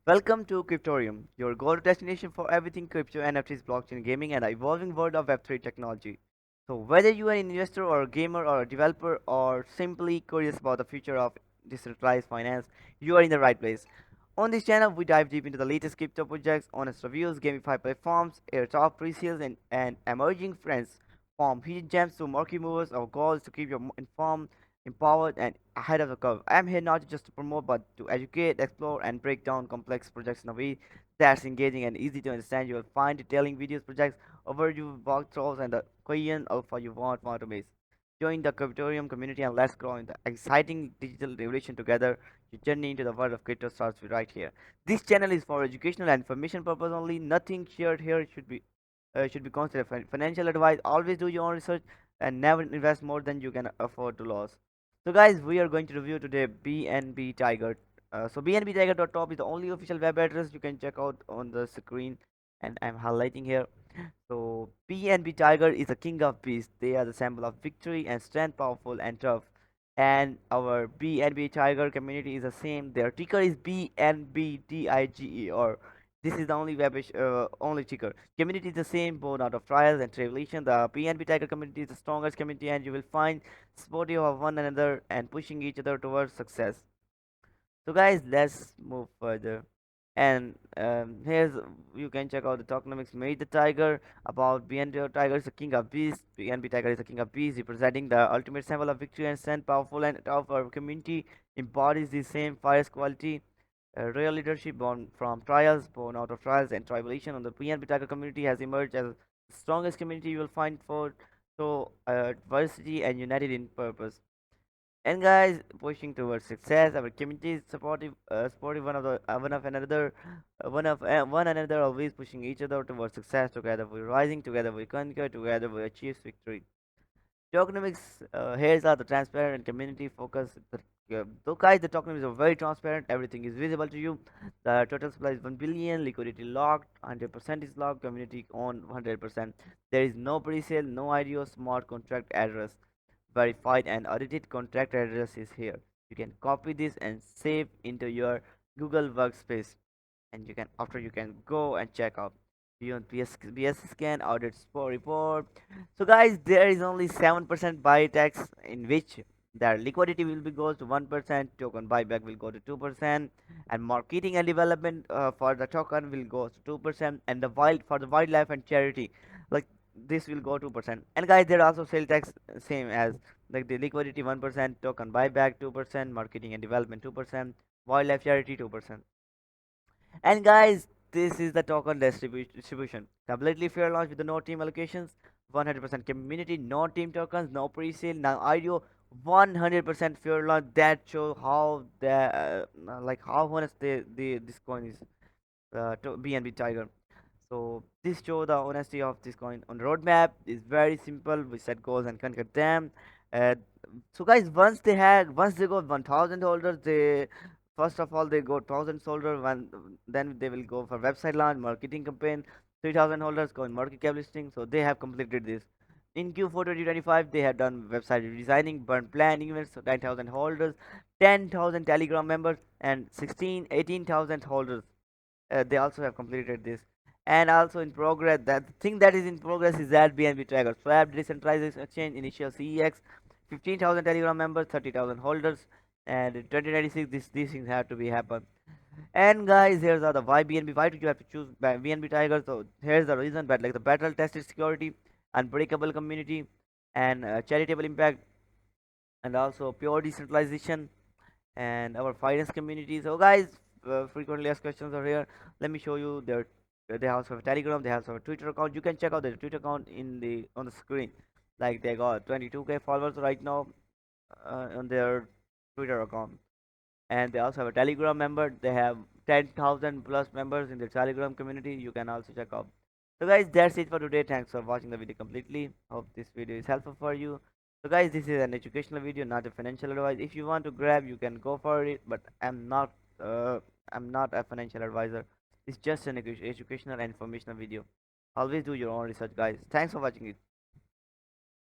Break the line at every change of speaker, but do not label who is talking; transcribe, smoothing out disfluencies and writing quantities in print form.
Welcome to Cryptorium, your go-to destination for everything crypto, NFTs, blockchain, gaming, and the evolving world of Web3 technology. So, whether you are an investor or a gamer or a developer or simply curious about the future of decentralized finance, you are in the right place. On this channel, we dive deep into the latest crypto projects, honest reviews, gamified platforms, airdrop pre-sales, and emerging trends. From hidden gems to murky movers, our goal is to keep you informed, empowered, and ahead of the curve. I'm here not just to promote, but to educate, explore, and break down complex projects in a way that's engaging and easy to understand. You will find detailing videos, projects, overview, walkthroughs, and the Korean alpha you want to miss. Join the Cryptorium community and let's grow in the exciting digital revolution together. Your journey into the world of crypto starts right here. This channel is for educational and information purpose only. Nothing shared here should be considered financial advice. Always do your own research and never invest more than you can afford to lose. So guys, we are going to review today BNB Tiger. So bnbtiger.top is the only official web address you can check out on the screen, and I'm highlighting here. So BNB Tiger is the king of beasts. They are the symbol of victory and strength, powerful and tough. And our BNB Tiger community is the same. Their ticker is BNBTIGE, or this is the only ticker. Community is the same, born out of trials and tribulation. The BNB Tiger community is the strongest community, and you will find supportive of one another and pushing each other towards success. So guys, let's move further. And here's you can check out the tokenomics made the tiger about BNB tiger is the king of beasts. BNB tiger is the king of beasts, representing the ultimate symbol of victory and strength, powerful and tough. Our community embodies the same fierce quality. Real leadership born from trials, born out of trials and tribulation. On the BNB tiger community has emerged as the strongest community you will find for so diversity and united in purpose. And guys, pushing towards success. Our community is supportive one of another, one another, always pushing each other towards success. Together we rising, together we conquer, together we achieve victory. Tokenomics, here's are the transparent and community focus. So guys, the tokenomics are very transparent. Everything is visible to you. The total supply is 1 billion. Liquidity locked. 100% is locked. Community on 100%. There is no pre-sale, no IDO, smart contract address. Verified and audited contract address is here. You can copy this and save into your Google Workspace, and you can go and check out beyond BS scan audit score report. So guys, there is only 7% buy tax, in which their liquidity will be goes to 1%, token buyback will go to 2%, and marketing and development for the token will go to 2%, and the wildlife and charity, like, this will go 2%. And guys, there are also sale tax, same as like the liquidity 1%, token buyback 2%, marketing and development 2%, wildlife charity 2%. And guys, this is the token distribution. Completely fair launch with the no team allocations, 100% community, no team tokens, no pre-sale, no IDO, 100% fair launch. That shows how like how honest this coin is, to BNB Tiger. So this show the honesty of this coin. On roadmap is very simple. We set goals and conquer them. Uh, so guys, once they got 1,000 holders, they first of all they got 1,000 holders. Then they will go for website launch, marketing campaign. 3,000 holders go in market cap listing. So they have completed this. In Q4 2025, they have done website redesigning, burn plan events, so 9,000 holders, 10,000 Telegram members, and 18,000 holders. They also have completed this. And also in progress, that thing that is in progress is that BNB tracker swap decentralized exchange initial CEX, 15,000 Telegram members, 30,000 holders, and in 2096 these things have to be happen. And guys, here's are the why BNB. Why do you have to choose BNB Tiger? So here's the reason. But like the battle tested security, unbreakable community, and charitable impact, and also pure decentralization, and our finance community. So guys, frequently asked questions are here. Let me show you their. They also have a Telegram. They also have a Twitter account. You can check out their Twitter account in the on the screen. Like they got 22K followers right now on their Twitter account, and they also have a Telegram member. They have 10,000 plus members in the Telegram community. You can also check out. So guys, that's it for today. Thanks for watching the video completely. Hope this video is helpful for you. So guys, this is an educational video, not a financial advice. If you want to grab, you can go for it. But uh, I'm not a financial advisor. It's just an educational and informational video. Always do your own research, guys. Thanks for watching it.